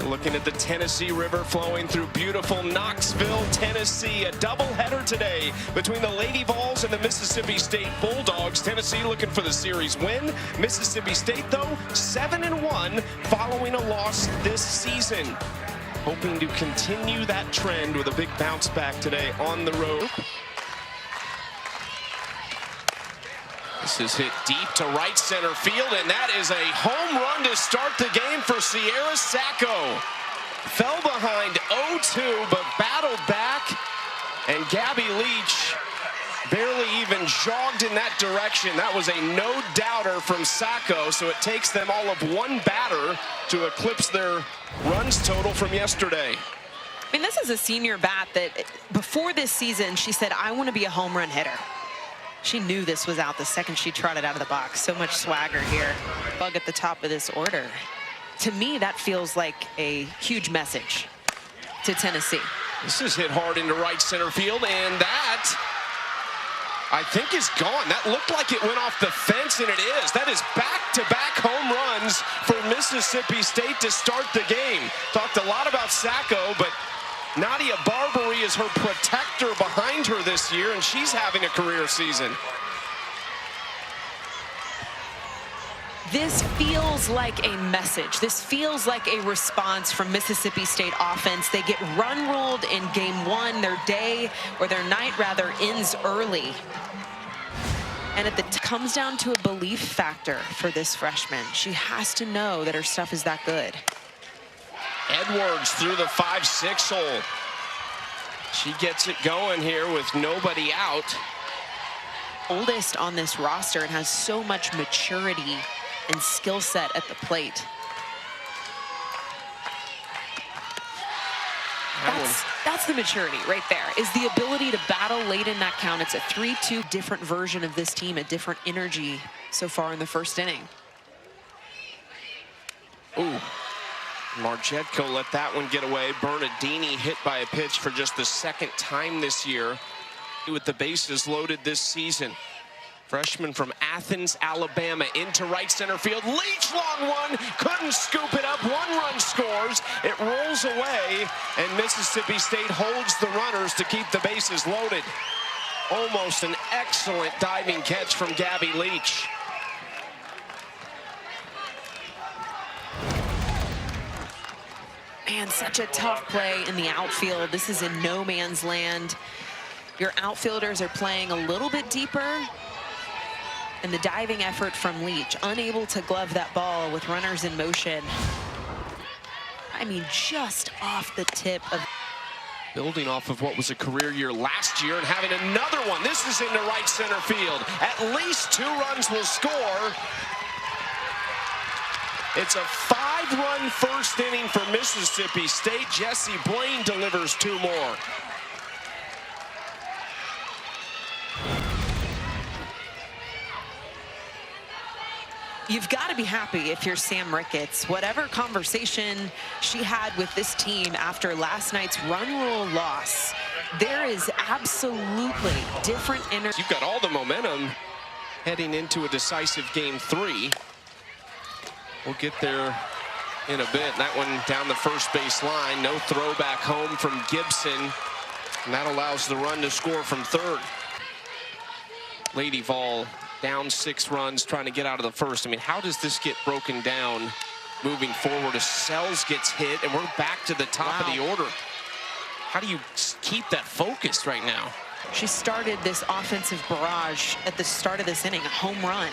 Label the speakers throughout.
Speaker 1: Looking at the Tennessee River flowing through beautiful Knoxville, Tennessee. A doubleheader today between the Lady Vols and the Mississippi State Bulldogs. Tennessee looking for the series win. Mississippi State, though, 7-1 following a loss this season. Hoping to continue that trend with a big bounce back today on the road. This is hit deep to right center field, and that is a home run to start the game for Sierra Sacco. Fell behind 0-2, but battled back, and Gabby Leach barely even jogged in that direction. That was a no-doubter from Sacco, so it takes them all of one batter to eclipse their runs total from yesterday.
Speaker 2: I mean, this is a senior bat that before this season, she said, I want to be a home run hitter. She knew this was out the second she trotted out of the box. So much swagger here. Bug at the top of this order. To me, that feels like a huge message to Tennessee.
Speaker 1: This is hit hard into right center field, and that, I think, is gone. That looked like it went off the fence, and it is. That is back-to-back home runs for Mississippi State to start the game. Talked a lot about Sacco, but Nadia Barbary is her protector behind her this year, and she's having a career season.
Speaker 2: This feels like a message. This feels like a response from Mississippi State offense. They get run ruled in game one. Their day, or their night rather, ends early. And it comes down to a belief factor for this freshman. She has to know that her stuff is that good.
Speaker 1: Edwards through the 5-6 hole. She gets it going here with nobody out.
Speaker 2: Oldest on this roster and has so much maturity and skill set at the plate. That's the maturity right there, is the ability to battle late in that count. It's a 3-2 different version of this team, a different energy so far in the first inning.
Speaker 1: Ooh. Margetko let that one get away. Bernardini hit by a pitch for just the second time this year with the bases loaded this season. Freshman from Athens, Alabama, into right center field. Leach, long one, couldn't scoop it up. One-run scores. It rolls away, and Mississippi State holds the runners to keep the bases loaded. Almost an excellent diving catch from Gabby Leach.
Speaker 2: Man, such a tough play in the outfield. This is in no man's land. Your outfielders are playing a little bit deeper. And the diving effort from Leach, unable to glove that ball with runners in motion. I mean, just off the tip of...
Speaker 1: Building off of what was a career year last year and having another one. This is into right center field. At least 2 runs will score. It's a 5-run first inning for Mississippi State. Jessie Blaine delivers 2 more.
Speaker 2: You've got to be happy if you're Sam Ricketts. Whatever conversation she had with this team after last night's run rule loss, there is absolutely different energy.
Speaker 1: You've got all the momentum heading into a decisive game 3. We'll get there in a bit. That one down the first base line. No throw back home from Gibson. And that allows the run to score from third. Lady Vol down 6 runs, trying to get out of the first. I mean, how does this get broken down moving forward as Sells gets hit and we're back to the top of the order? How do you keep that focused right now?
Speaker 2: She started this offensive barrage at the start of this inning, a home run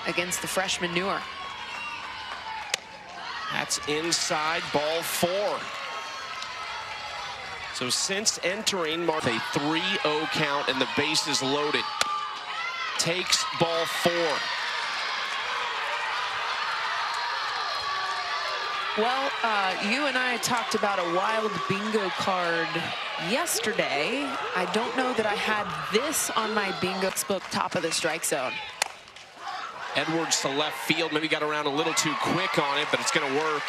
Speaker 2: against the freshman Newer.
Speaker 1: That's inside, ball 4. So since entering, a 3-0 count and the base is loaded. Takes ball 4.
Speaker 2: Well, you and I talked about a wild bingo card yesterday. I don't know that I had this on my bingo book, top of the strike zone.
Speaker 1: Edwards to left field, maybe got around a little too quick on it, but it's going to work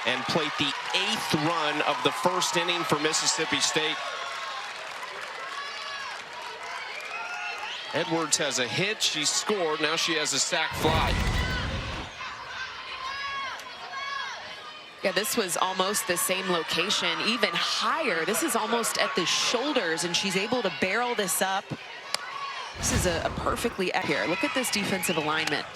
Speaker 1: and plate the 8th run of the first inning for Mississippi State. Edwards has a hit, she scored, now she has a sac fly.
Speaker 2: Yeah, this was almost the same location, even higher. This is almost at the shoulders, and she's able to barrel this up. This is a perfectly here. Look at this defensive alignment.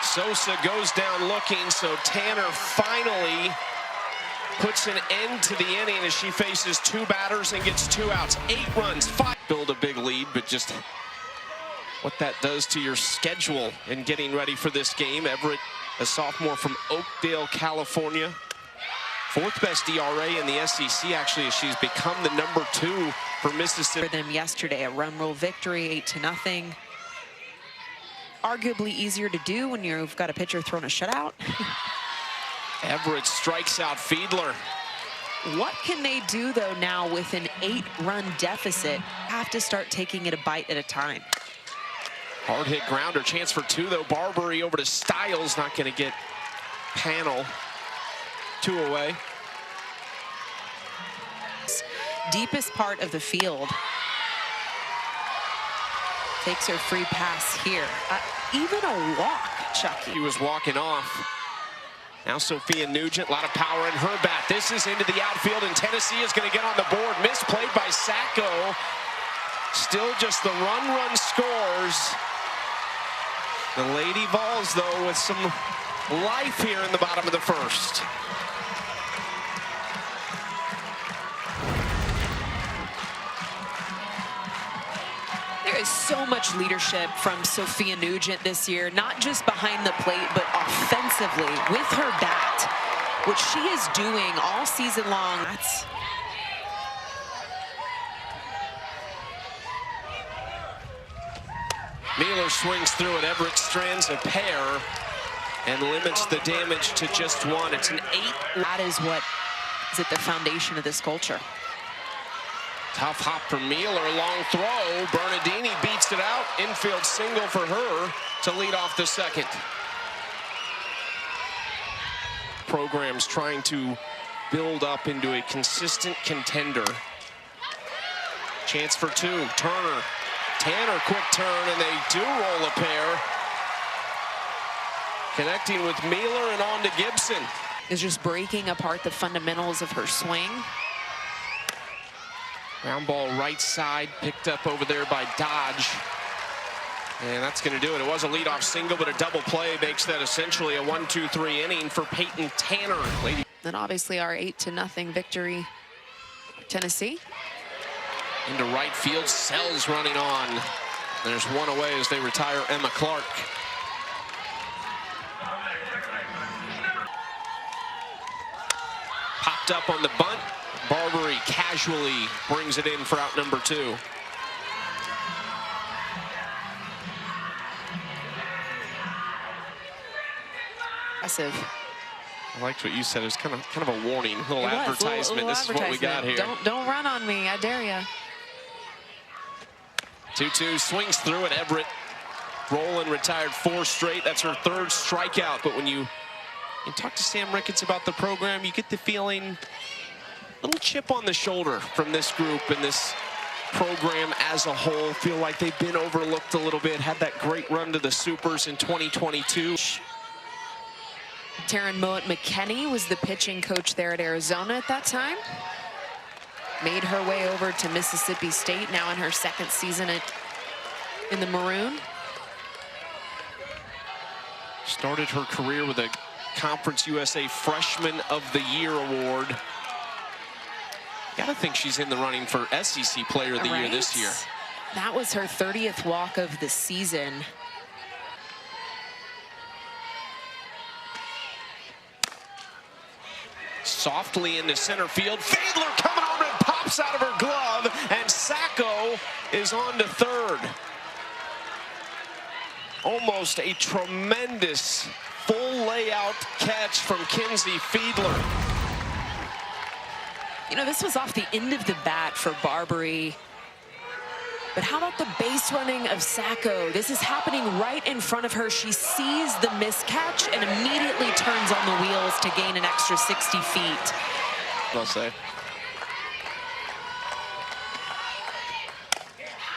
Speaker 1: Sosa goes down looking, so Tanner finally puts an end to the inning as she faces 2 batters and gets 2 outs. 8 runs, 5. Build a big lead, but just what that does to your schedule in getting ready for this game. Everett, a sophomore from Oakdale, California. 4th best ERA in the SEC, actually, as she's become the number 2 for Mississippi.
Speaker 2: For them yesterday, a run rule victory, 8-0. Arguably easier to do when you've got a pitcher throwing a shutout.
Speaker 1: Everett strikes out Fiedler.
Speaker 2: What can they do, though, now with an 8-run deficit? Have to start taking it a bite at a time.
Speaker 1: Hard hit grounder, chance for 2, though. Barbary over to Styles, not going to get Panel. 2 away.
Speaker 2: Deepest part of the field. Takes her free pass here. Even a walk, Chucky.
Speaker 1: He was walking off. Now Sophia Nugent, a lot of power in her bat. This is into the outfield, and Tennessee is going to get on the board. Misplayed by Sacco. Still just the run scores. The Lady Vols, though, with some life here in the bottom of the 1st.
Speaker 2: There is so much leadership from Sophia Nugent this year, not just behind the plate, but offensively with her bat, which she is doing all season long.
Speaker 1: Mueller swings through it. Everett strands a pair and limits the damage to just 1. It's an 8.
Speaker 2: That is what is at the foundation of this culture.
Speaker 1: Tough hop for Mueller, long throw. Bernardini beats it out. Infield single for her to lead off the 2nd. Programs trying to build up into a consistent contender. Chance for 2. Turner. Tanner, quick turn, and they do roll a pair. Connecting with Mueller and on to Gibson.
Speaker 2: Is just breaking apart the fundamentals of her swing.
Speaker 1: Ground ball right side, picked up over there by Dodge. And that's going to do it. It was a leadoff single, but a double play makes that essentially a 1-2-3 inning for Peyton Tanner.
Speaker 2: Then obviously our 8-0 victory, Tennessee.
Speaker 1: Into right field, Sells running on. There's 1 away as they retire Emma Clark. Popped up on the bunt. Barbary casually brings it in for out number 2.
Speaker 2: Impressive.
Speaker 1: I liked what you said. It was kind of a warning, a little advertisement. This is what we got here.
Speaker 2: Don't run on me, I dare ya.
Speaker 1: 2-2, swings through it. Everett rolling, retired 4 straight. That's her 3rd strikeout. But when you talk to Sam Ricketts about the program, you get the feeling little chip on the shoulder from this group and this program as a whole. Feel like they've been overlooked a little bit. Had that great run to the Supers in 2022.
Speaker 2: Taryn Mowat McKenney was the pitching coach there at Arizona at that time. Made her way over to Mississippi State, now in her 2nd season in the Maroon.
Speaker 1: Started her career with a Conference USA Freshman of the Year award. Gotta think she's in the running for SEC Player of the Year this year.
Speaker 2: That was her 30th walk of the season.
Speaker 1: Softly into center field. Fiedler coming over and pops out of her glove, and Sacco is on to 3rd. Almost a tremendous full layout catch from Kinsey Fiedler.
Speaker 2: You know, this was off the end of the bat for Barbary. But how about the base running of Sacco? This is happening right in front of her. She sees the miscatch and immediately turns on the wheels to gain an extra 60 feet.
Speaker 1: I'll say.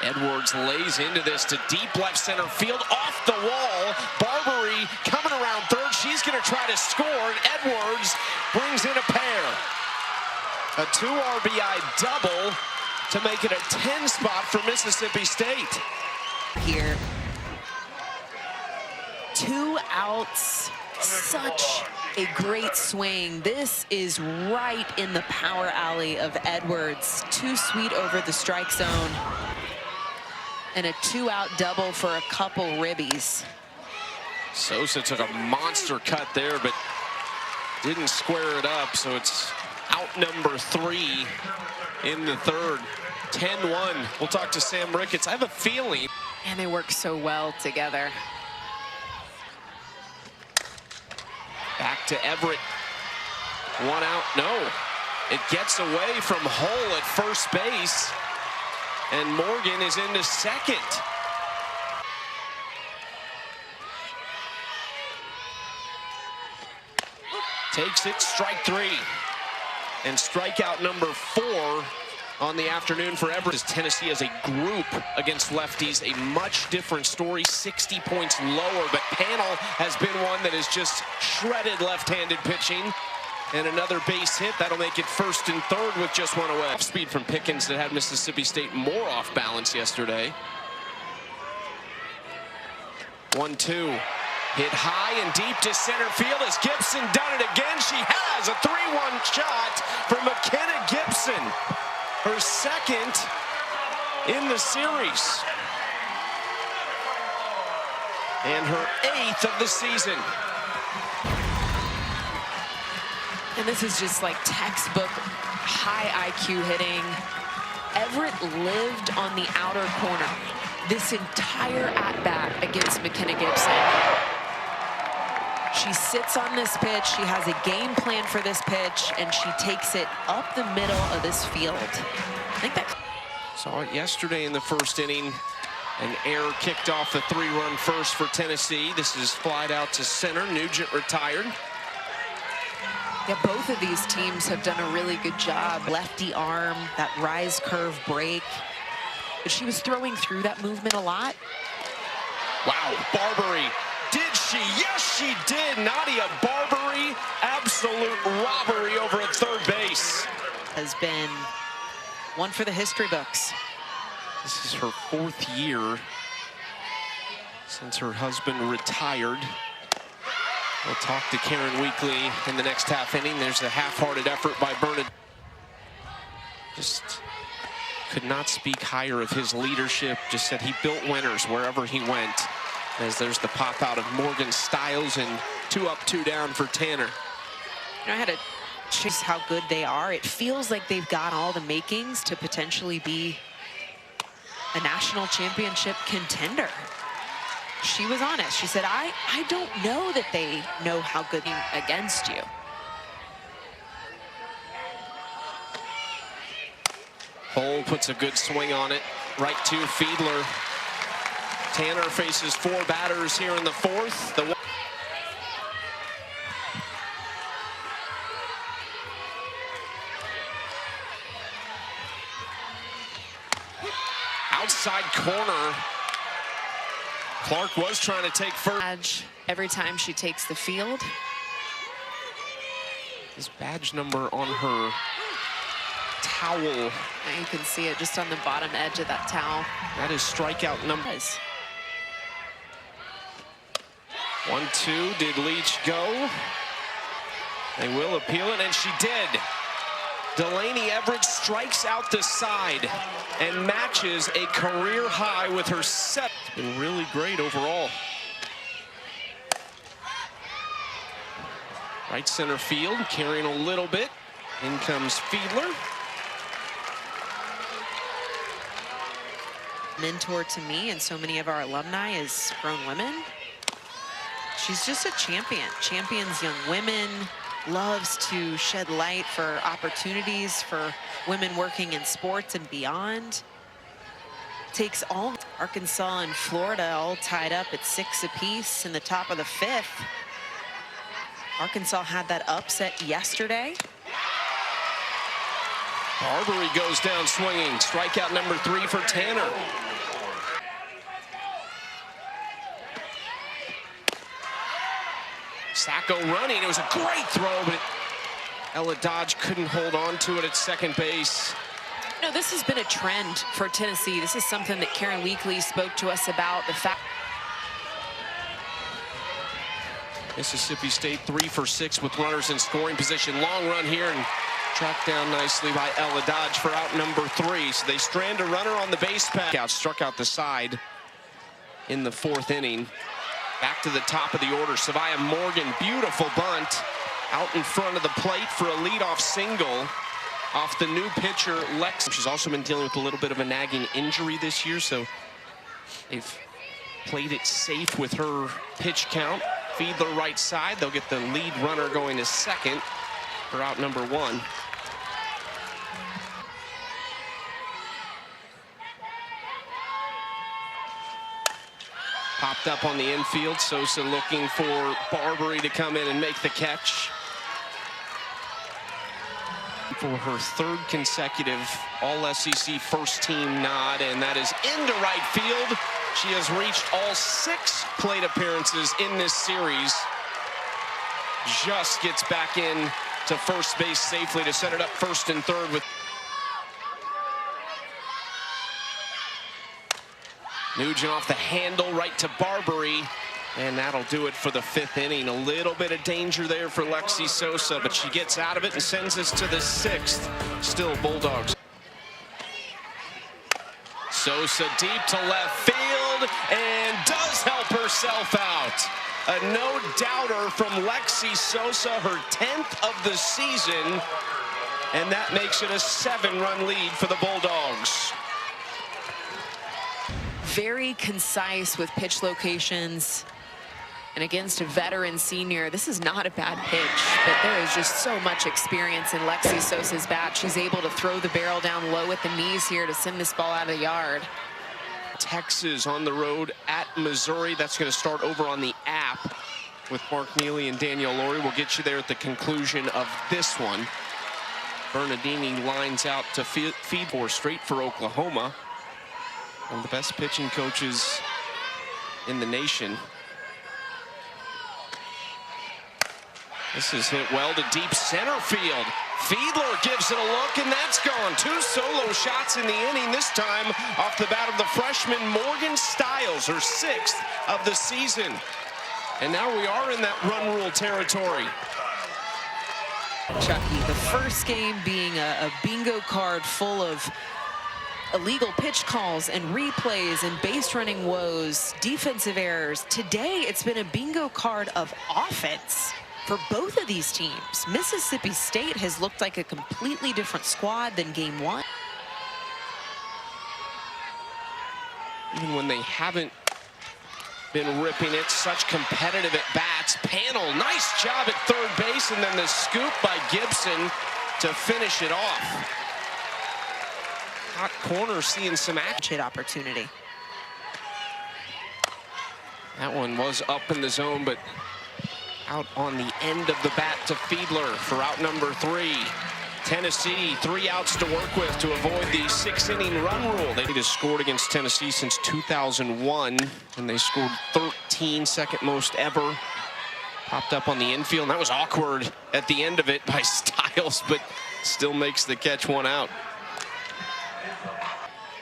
Speaker 1: Edwards lays into this to deep left center field, off the wall. Barbary coming around third. She's going to try to score, and Edwards brings in a pair. A 2 RBI double to make it a 10 spot for Mississippi State.
Speaker 2: Here. 2 outs. Such a great swing. This is right in the power alley of Edwards. Too sweet over the strike zone. And a 2-out double for a couple ribbies.
Speaker 1: Sosa took a monster cut there, but didn't square it up, so it's out number 3 in the third. 10-1. We'll talk to Sam Ricketts. I have a feeling.
Speaker 2: And they work so well together.
Speaker 1: Back to Everett. 1 out. No. It gets away from Hull at first base. And Morgan is into second. Takes it, strike 3. And strikeout number 4 on the afternoon for Everett. Tennessee as a group against lefties, a much different story, 60 points lower, but Panel has been one that has just shredded left-handed pitching. And another base hit, that'll make it first and third with just 1 away. Speed from Pickens that had Mississippi State more off balance yesterday. 1-2. Hit high and deep to center field. Has Gibson done it again? She has a 3-1 shot for McKenna Gibson. Her second in the series. And her 8th of the season.
Speaker 2: And this is just like textbook high IQ hitting. Everett lived on the outer corner this entire at-bat against McKenna Gibson. She sits on this pitch, she has a game plan for this pitch, and she takes it up the middle of this field. I think that...
Speaker 1: Saw it yesterday in the first inning. An error kicked off the 3-run first for Tennessee. This is flied out to center. Nugent retired.
Speaker 2: Yeah, both of these teams have done a really good job. Lefty arm, that rise curve break. But she was throwing through that movement a lot.
Speaker 1: Wow, Barbary. Did she? Yes, she did. Nadia Barbary, absolute robbery over at third base.
Speaker 2: Has been one for the history books.
Speaker 1: This is her 4th year since her husband retired. We'll talk to Karen Weekly in the next half inning. There's a half-hearted effort by Bernard. Just could not speak higher of his leadership. Just said he built winners wherever he went. As there's the pop out of Morgan Stiles and 2 up, 2 down for Tanner.
Speaker 2: You know, I had to choose how good they are. It feels like they've got all the makings to potentially be a national championship contender. She was honest. She said, I don't know that they know how good against you.
Speaker 1: Hull puts a good swing on it. Right to Fiedler. Tanner faces 4 batters here in the 4th. Outside corner. Clark was trying to take first.
Speaker 2: Every time she takes the field.
Speaker 1: His badge number on her towel.
Speaker 2: Now you can see it just on the bottom edge of that towel.
Speaker 1: That is strikeout number. 1-2, did Leach go? They will appeal it, and she did. Delaney Everett strikes out the side and matches a career high with her 7th. It's been really great overall. Right center field, carrying a little bit. In comes Fiedler.
Speaker 2: Mentor to me and so many of our alumni is grown women. She's just a champion. Champions young women, loves to shed light for opportunities for women working in sports and beyond. Takes all Arkansas and Florida all tied up at 6 apiece in the top of the 5th. Arkansas had that upset yesterday.
Speaker 1: Barbary goes down swinging. Strikeout number 3 for Tanner. Sacco running. It was a great throw, but Ella Dodge couldn't hold on to it at second base.
Speaker 2: No, this has been a trend for Tennessee. This is something that Karen Weekly spoke to us about. The fact
Speaker 1: Mississippi State 3 for 6 with runners in scoring position. Long run here and tracked down nicely by Ella Dodge for out number 3. So they strand a runner on the base path. Struck out the side in the 4th inning. Back to the top of the order, Savia Morgan, beautiful bunt out in front of the plate for a leadoff single off the new pitcher, Lex. She's also been dealing with a little bit of a nagging injury this year, so they've played it safe with her pitch count. Fiedler right side. They'll get the lead runner going to second for out number 1. Popped up on the infield. Sosa looking for Barbary to come in and make the catch. For her 3rd consecutive All-SEC first-team nod, and that is into right field. She has reached all 6 plate appearances in this series. Just gets back in to first base safely to set it up 1st and 3rd with Nugent off the handle right to Barbary, and that'll do it for the 5th inning. A little bit of danger there for Lexi Sosa, but she gets out of it and sends us to the 6th. Still Bulldogs. Sosa deep to left field and does help herself out. A no-doubter from Lexi Sosa, her 10th of the season, and that makes it a 7-run lead for the Bulldogs.
Speaker 2: very concise with pitch locations. And against a veteran senior, this is not a bad pitch, but there is just so much experience in Lexi Sosa's bat. She's able to throw the barrel down low at the knees here to send this ball out of the yard.
Speaker 1: Texas on the road at Missouri. That's going to start over on the app with Mark Neely and Danielle Laurie. We'll get you there at the conclusion of this one. Bernardini lines out to feed for straight for Oklahoma. One of the best pitching coaches in the nation. This is hit well to deep center field. Fiedler gives it a look, and that's gone. 2 solo shots in the inning, this time off the bat of the freshman Morgan Stiles, her 6th of the season. And now we are in that run rule territory.
Speaker 2: Chucky, the first game being a bingo card full of illegal pitch calls and replays and base running woes, defensive errors. Today, it's been a bingo card of offense for both of these teams. Mississippi State has looked like a completely different squad than game one.
Speaker 1: Even when they haven't been ripping it, such competitive at bats. Panel, nice job at third base, and then the scoop by Gibson to finish it off. Hot corner seeing some action.
Speaker 2: Opportunity.
Speaker 1: That one was up in the zone, but out on the end of the bat to Fiedler for out number 3. Tennessee, 3 outs to work with to avoid the 6-inning run rule. They have scored against Tennessee since 2001, and they scored 13, second most ever. Popped up on the infield, and that was awkward at the end of it by Stiles, but still makes the catch, 1 out.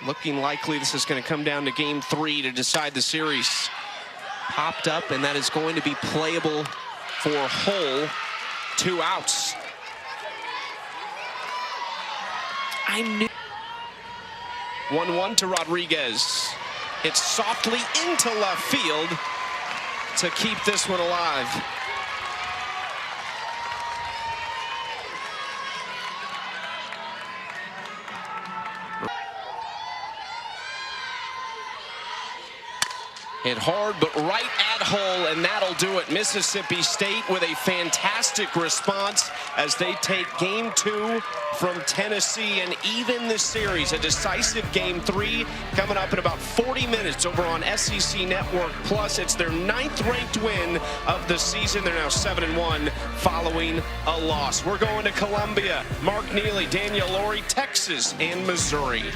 Speaker 1: Looking likely this is going to come down to game 3 to decide the series. Popped up, and that is going to be playable for Hull. 2 outs.
Speaker 2: I knew.
Speaker 1: 1-1 to Rodriguez. It's softly into left field to keep this one alive. Hit hard, but right at Hull, and that'll do it. Mississippi State with a fantastic response as they take game 2 from Tennessee and even the series. A decisive game 3 coming up in about 40 minutes over on SEC Network Plus. It's their 9th ranked win of the season. They're now 7-1 following a loss. We're going to Columbia. Mark Neely, Danielle Laurie, Texas, and Missouri.